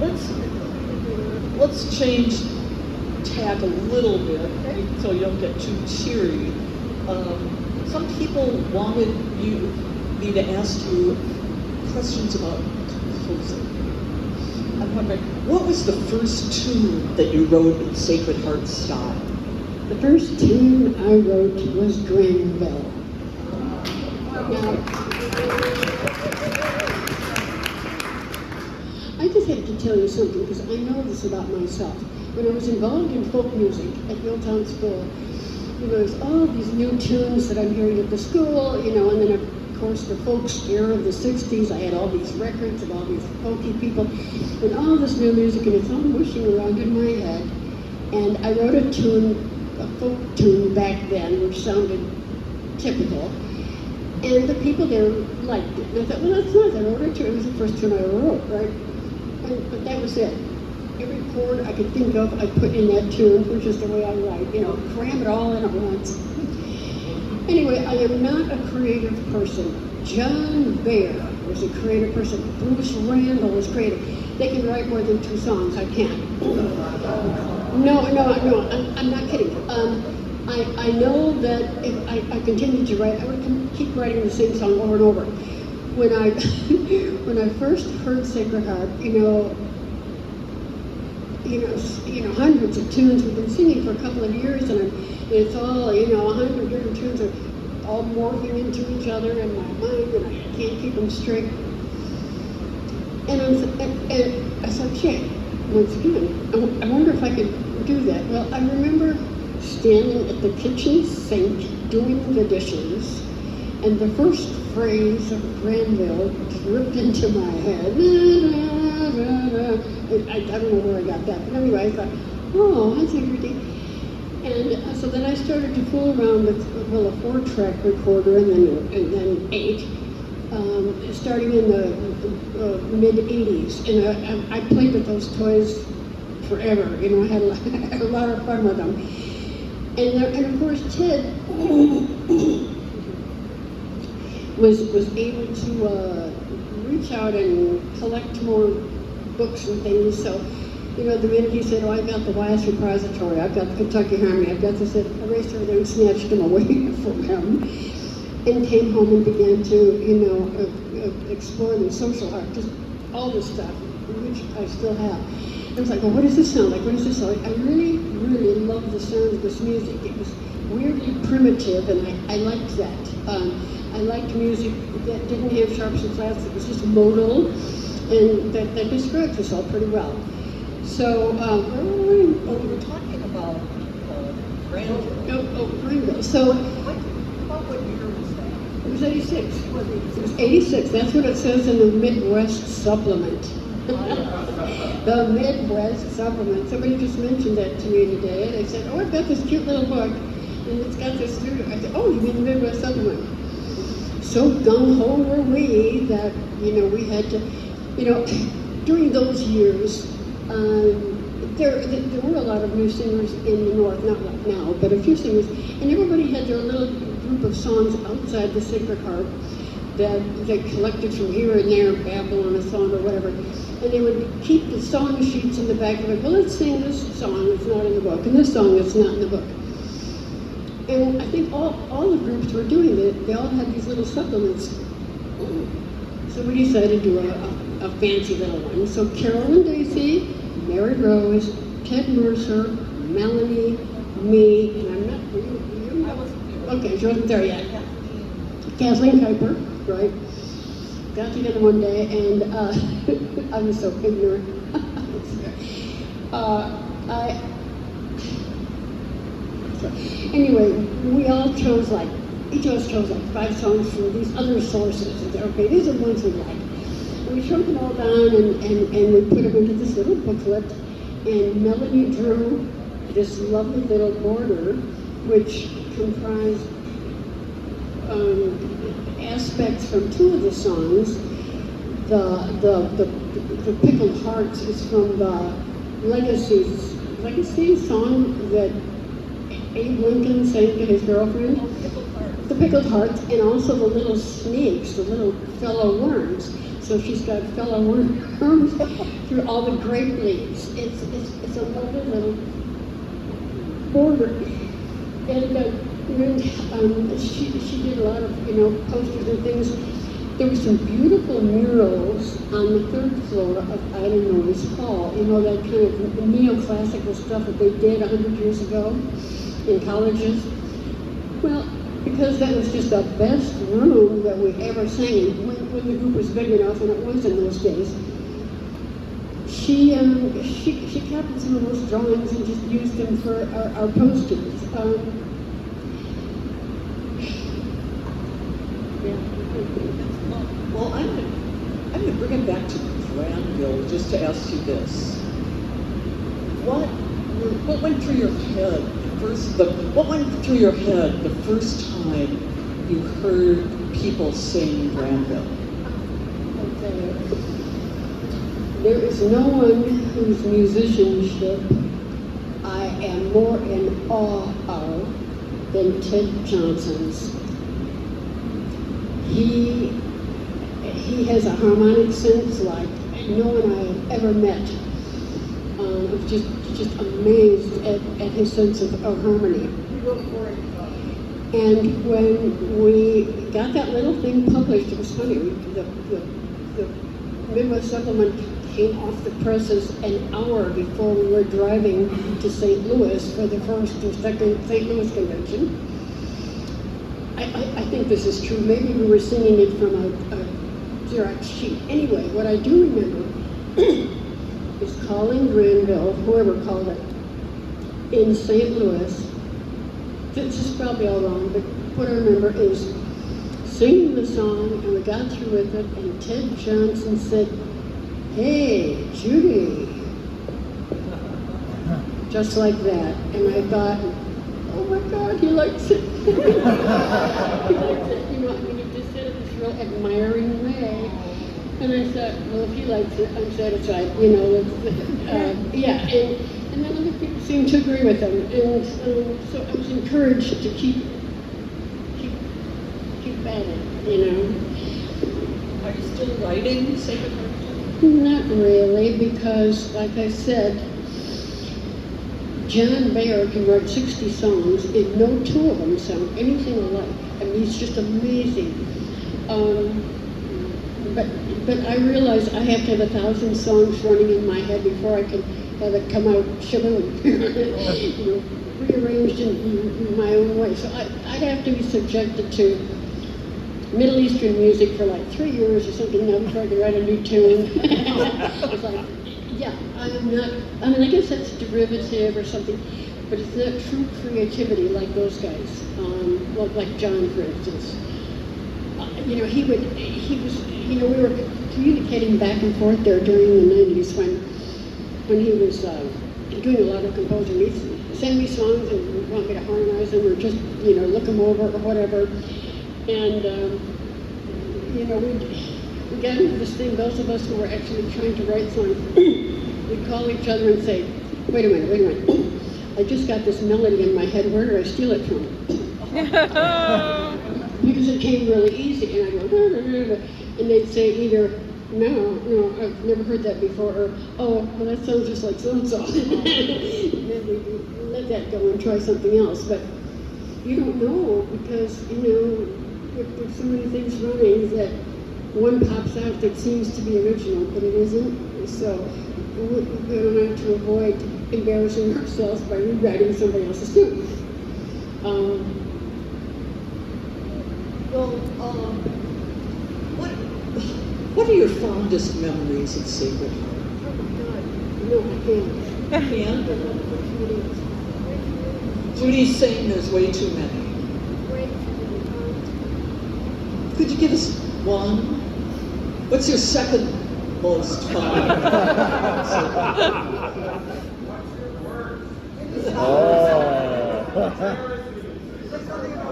let's let's change tack a little bit, okay, so you don't get too teary. Some people wanted me to ask you questions about composing. I'm wondering, what was the first tune that you wrote in Sacred Heart style? The first tune I wrote was Granville. Now, I just have to tell you something, because I know this about myself. When I was involved in folk music at Milltown School, there was all these new tunes that I'm hearing at the school, and then of course the folk era of the 60s, I had all these records of all these folky people, and all this new music, and it's all mushing around in my head. And I wrote a folk tune back then, which sounded typical. And the people there liked it. And I thought, well, that's nice. I wrote a tune. It was the first tune I wrote, right? But that was it. Every chord I could think of, I put in that tune, which is the way I write. Cram it all in at once. Anyway, I am not a creative person. John Baer was a creative person. Bruce Randall was creative. They can write more than 2 songs. I can't. No, I'm not kidding. I know that if I continued to write, I would keep writing the same song over and over. When I when I first heard Sacred Heart, hundreds of tunes we've been singing for a couple of years, and it's all 100 different tunes are all morphing into each other in my mind, and I can't keep them straight. And I said, "Shit." Once again, I wonder if I could do that. Well, I remember standing at the kitchen sink doing the dishes, and the first phrase of Granville dripped into my head. I don't know where I got that, but anyway, I thought, oh, that's interesting. And so then I started to fool around with, a 4-track recorder and then 8. Starting in the mid-'80s, and I played with those toys forever. I had a lot of fun with them. And of course, Ted was able to reach out and collect more books and things. So, the minute he said, "Oh, I've got the Wyeth Repository, I've got the Kentucky Harmony, I've got this," I raced over there and snatched them away from him, and came home and began to, explore the social art, just all this stuff, which I still have. I was like, well, what does this sound like? What does this sound like? I really, really love the sound of this music. It was weirdly primitive, and I liked that. I liked music that didn't have sharps and flats. It was just modal, and that describes us all pretty well. So, we were talking about Granville. Granville. So, What year was that? it was 86. It was 86. That's what it says in the Midwest Supplement. The Midwest Supplement. Somebody just mentioned that to me today. They said, "Oh, I've got this cute little book, and it's got this." I said, "Oh, you mean the Midwest Supplement?" So gung-ho were we that, we had to, during those years, there were a lot of new singers in the North, not like now, but a few singers, and everybody had their little group of songs outside the Sacred Heart that they collected from here and there, babble on a song or whatever, and they would keep the song sheets in the back of it. Well, let's sing this song that's not in the book, and this song that's not in the book. And I think all the groups were doing it. They all had these little supplements. So we decided to do a fancy little one. So Carolyn Dacey, Mary Rose, Ted Mercer, Melanie, me, and I'm not, okay, she wasn't there yet. Kathleen Kuiper, right? Got together one day, and I was so ignorant. Anyway, we all chose each of us chose 5 songs from these other sources. And said, okay, these are the ones we like. And we wrote them all down, and we put them into this little booklet. And Melanie drew this lovely little border, which comprised aspects from 2 of the songs. The Pickled Hearts is from the Legacy song that Abe Lincoln sang to his girlfriend. The Pickled Hearts, and also the little snakes, the little fellow worms. so she's got fellow worms through all the grape leaves. It's a lovely little border. And when she did a lot of, posters and things. There were some beautiful murals on the third floor of Ida Norris Hall. That kind of neoclassical stuff that they did 100 years ago in colleges. Well, because that was just the best room that we ever sang in when the group was big enough, and it was in those days. She copied some of those drawings and just used them for our posters. Well, I'm going to bring it back to Granville just to ask you this. What went through your head the first time you heard people sing Granville? Okay. There is no one whose musicianship I am more in awe of than Ted Johnson's. He has a harmonic sense like no one I have ever met. I'm just amazed at his sense of harmony. And when we got that little thing published, it was funny. The Midwest Supplement came off the presses an hour before we were driving to St. Louis for the first or second St. Louis convention. I think this is true. Maybe we were singing it from a Xerox sheet. Anyway, what I do remember is calling Granville, whoever called it, in St. Louis. This is probably all wrong, but what I remember is singing the song, and we got through with it, and Ted Johnson said, "Hey, Judy," just like that. And I thought, oh my God, he likes it. He likes it. He just said it this real admiring way. And I thought, well, if he likes it, I'm satisfied. Yeah. And then other people seemed to agree with him. And so I was encouraged to keep at it, Are you still writing Sacred Heart? Not really, because, like I said, John Bayer can write 60 songs, and no two of them sound anything alike. I mean, it's just amazing. But I realize I have to have 1,000 songs running in my head before I can have it come out shaboom, rearranged in my own way. So I'd have to be subjected to Middle Eastern music for like 3 years or something now before I can write a new tune. It's like, yeah, I'm not, I guess that's derivative or something, but it's not true creativity like those guys, like John, for instance. We were communicating back and forth there during the 90s when he was doing a lot of composing. He'd send me songs and want me to harmonize them or just, look them over or whatever. And, we got into this thing, those of us who were actually trying to write songs, we'd call each other and say, wait a minute. I just got this melody in my head, where did I steal it from? Because it came really easy, and I go, and they'd say either, no, I've never heard that before, or, oh, well, that sounds just like so-and-so. And then we let that go and try something else. But you don't know, because, there's so many things running that one pops out that seems to be original, but it isn't. So we're going to avoid embarrassing ourselves by rewriting somebody else's tune. What are your fondest memories of Sacred Heart? Oh my God, no, I can't. Judy's saying there's way too many. Could you give us one? What's your second most fond?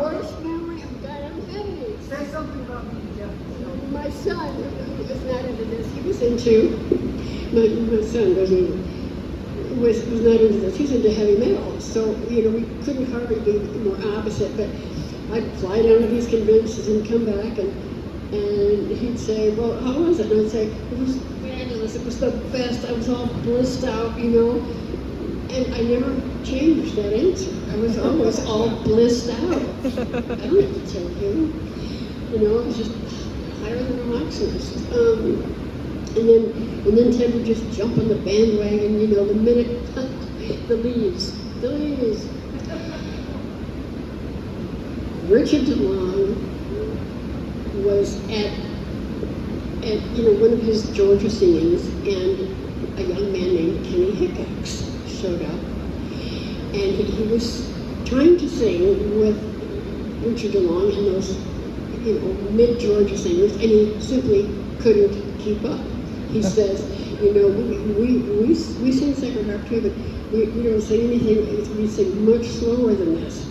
Worst memory of God, I'm having. Say something about me, Jeff. My son, who was not into this, he was into, my son was not into this, he's into heavy metal. So, we couldn't hardly be more opposite, but I'd fly down to these conventions and come back, and And he'd say, well, how was it? And I'd say, it was fabulous, it was the best, I was all blissed out, you know. And I never changed that answer. I was always all blissed out. I don't have to tell you. You know, it was just higher than a rock's nest. And then Ted would just jump on the bandwagon, you know, the minute the leaves. Richard DeLong was at you know, one of his Georgia singings, and a young man named Kenny Hickox showed up, and he was trying to sing with Richard DeLong and those, you know, mid-Georgia singers, and he simply couldn't keep up. He says, you know, we sing Sacred Harp too, but we don't sing anything, we sing much slower than this.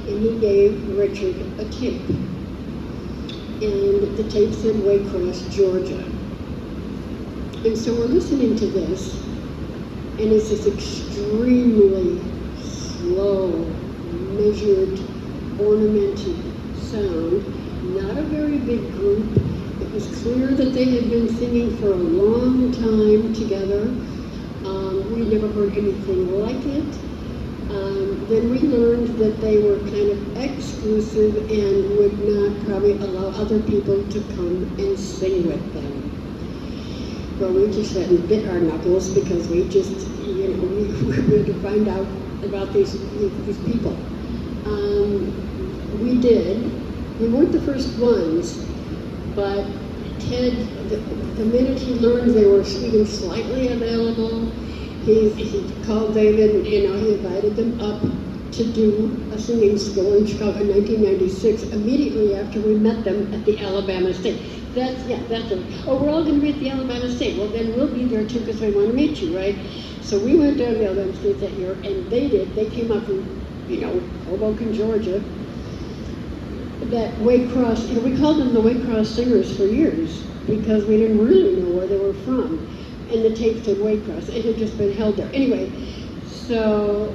And he gave Richard a tape. And the tape said Waycross, Georgia. And so we're listening to this, and it's this extremely slow, measured, ornamented sound. Not a very big group. It was clear that they had been singing for a long time together. We never heard anything like it. Then we learned that they were kind of exclusive and would not probably allow other people to come and sing with them. Well, we just hadn't bit our knuckles because we just, you know, we had to find out about these people. We did. We weren't the first ones, but Ted, the minute he learned they were even slightly available, he called David, and, you know, he invited them up to do a singing school in Chicago in 1996, immediately after we met them at the Alabama State. That's it. Oh, we're all going to be at the Alabama State. Well, then we'll be there too because we want to meet you, right? So we went down to Alabama State that year, and they did. They came up from, you know, Hoboken, Georgia. That Waycross, you know, we called them the Waycross Singers for years because we didn't really know where they were from. And the tape said Waycross. It had just been held there. Anyway, so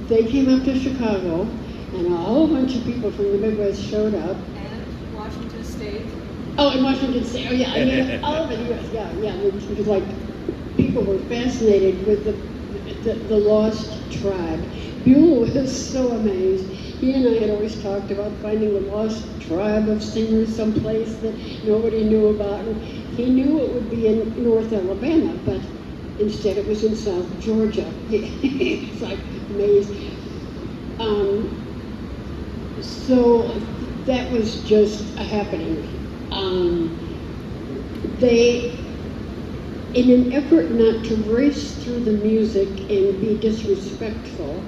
they came up to Chicago, and a whole bunch of people from the Midwest showed up. And Washington State. Oh, in Washington State. Oh, yeah. I mean, all of it. Yeah. It was like people were fascinated with the lost tribe. Buell was so amazed. He and I had always talked about finding the lost tribe of singers someplace that nobody knew about. And he knew it would be in North Alabama, but instead it was in South Georgia. It's like amazed. So that was just a happening. They, in an effort not to race through the music and be disrespectful,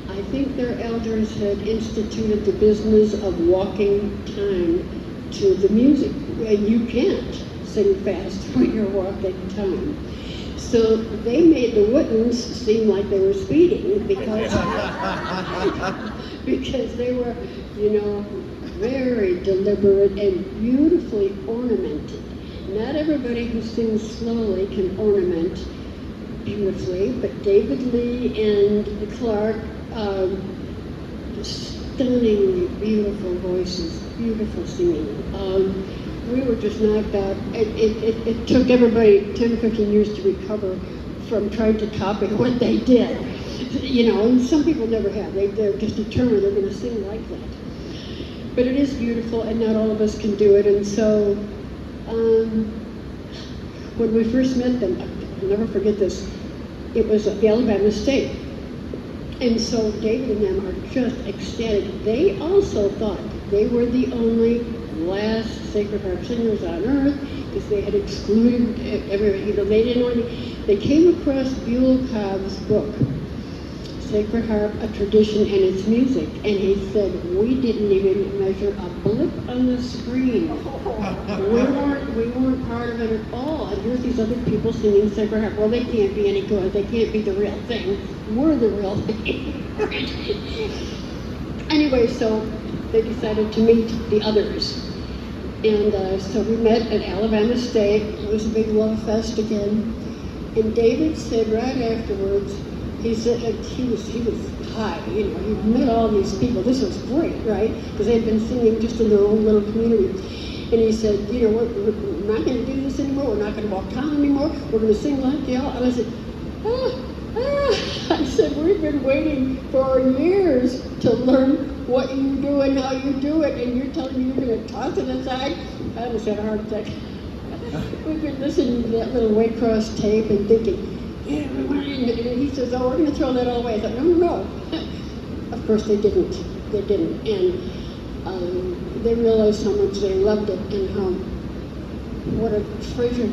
I think their elders had instituted the business of walking time to the music. And you can't sing fast when you're walking time. So they made the Wootens seem like they were speeding because because they were, you know, very deliberate and beautifully ornamented. Not everybody who sings slowly can ornament beautifully, but David Lee and Clark, stunningly beautiful voices, beautiful singing. We were just knocked out. It took everybody 10 or 15 years to recover from trying to copy what they did. You know, and some people never have. They're just determined they're going to sing like that. But it is beautiful, and not all of us can do it. And so, when we first met them, I'll never forget this, it was at the Alabama State. And so David and them are just ecstatic. They also thought they were the only last Sacred Harp singers on earth because they had excluded everybody. You know, they didn't want to. They came across Buell Cobb's book, Sacred Harp, A Tradition and Its Music, and he said, we didn't even measure a blip on the screen. We weren't part of it at all. And here's these other people singing Sacred Harp. Well, they can't be any good. They can't be the real thing. We're the real thing. Anyway, so they decided to meet the others. And so we met at Alabama State. It was a big love fest again. And David said right afterwards, he said he was high, you know, he met all these people. This was great, right? Because they had been singing just in their own little community. And he said, you know, we're not going to do this anymore. We're not going to walk town anymore. We're going to sing like y'all. And I said, I said, we've been waiting for years to learn what you do and how you do it, and you're telling me you're going to toss it aside? I almost had a heart attack. We've been listening to that little Waycross tape and thinking, yeah, we want it. And he says, oh, we're going to throw that all away. I thought, no. Of course they didn't. They didn't. And they realized how much they loved it and how, what a treasured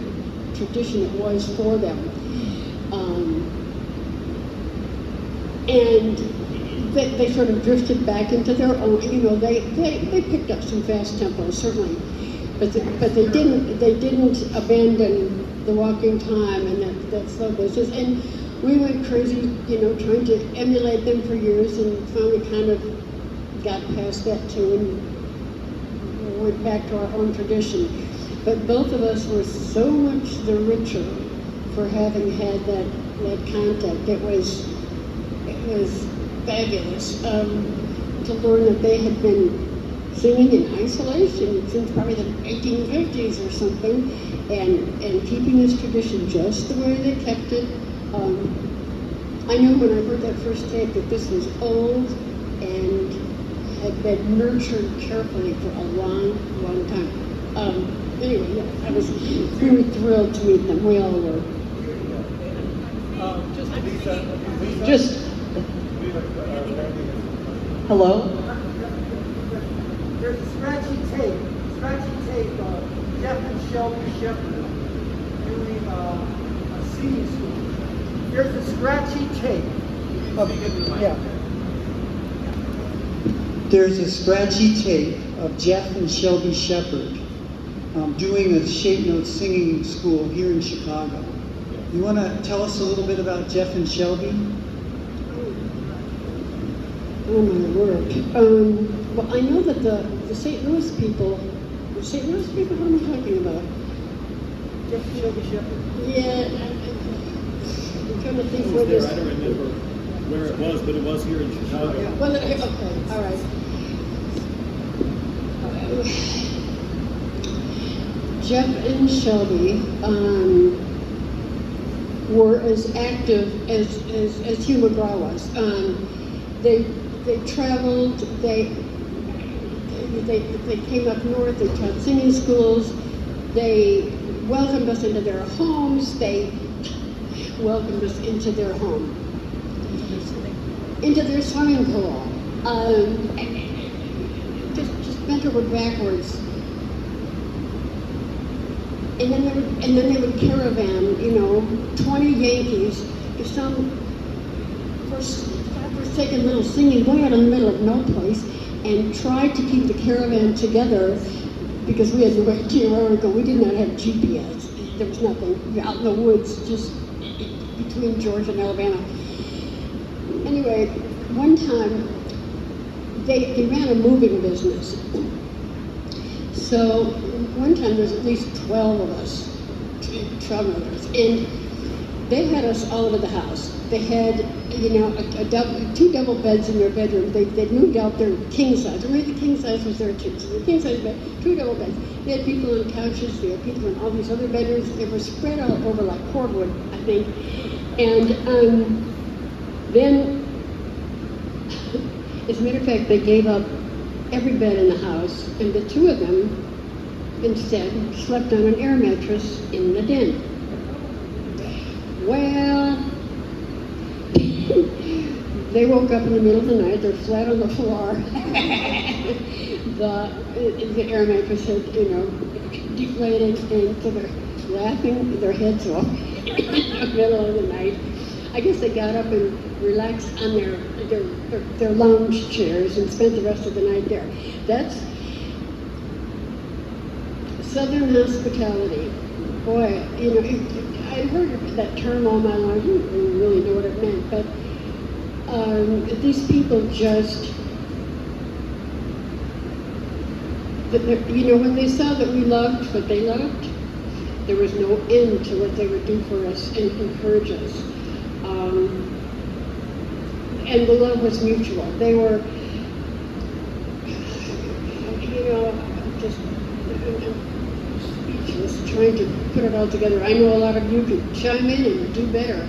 tradition it was for them. And they sort of drifted back into their own, you know, they picked up some fast tempos, certainly. But they didn't abandon the walking time and that slow business. And we went crazy, you know, trying to emulate them for years, and finally kind of got past that too and went back to our own tradition. But both of us were so much the richer for having had that contact. It was fabulous to learn that they had been singing in isolation since probably the 1850s or something, and keeping this tradition just the way they kept it. I knew when I heard that first tape that this was old and had been nurtured carefully for a long, long time. Anyway, yeah, I was really thrilled to meet them. We all were. Hello? There's a scratchy tape of Jeff and Shelby Shepherd doing a singing school. There's a scratchy tape There's a scratchy tape of Jeff and Shelby Shepherd doing a shape note singing school here in Chicago. You want to tell us a little bit about Jeff and Shelby? Oh my word. Well, I know that the St. Louis people, what am I talking about? Jeff and Shelby Shepherd. Yeah, I'm trying to think I where was this. there. I don't remember where it was, but it was here in Chicago. Yeah. Well, okay, all right. Jeff and Shelby were as active as Hugh McGraw was. They traveled. They came up north. They taught singing schools. They welcomed us into their homes. They welcomed us into their home, into their swimming pool. Just bent over backwards. And then they would caravan, you know, 20 Yankees, some forsaken little singing going out in the middle of no place, and tried to keep the caravan together because we had to wait to where we go. We did not have GPS. There was nothing out in the woods, just between Georgia and Alabama. Anyway, one time they ran a moving business. So one time there was at least 12 of us, travelers, and they had us all over the house. They had, you know, two double beds in their bedroom. They moved out their king size. Or maybe the king size was there too. So the king size bed, two double beds. They had people on couches. They had people in all these other bedrooms. They were spread all over like cordwood, I think. And then, as a matter of fact, they gave up every bed in the house, and the two of them instead slept on an air mattress in the den. Well, they woke up in the middle of the night. They're flat on the floor. the air mattress had, you know, deflated, and so they're laughing their heads off in the middle of the night. I guess they got up and relaxed on their lounge chairs and spent the rest of the night there. That's Southern hospitality. Boy, you know, I heard that term all my life. I didn't really know what it meant, but these people just, you know, when they saw that we loved what they loved, there was no end to what they would do for us and encourage us. And the love was mutual. They were, you know, just, I'm trying to put it all together. I know a lot of you could chime in and do better.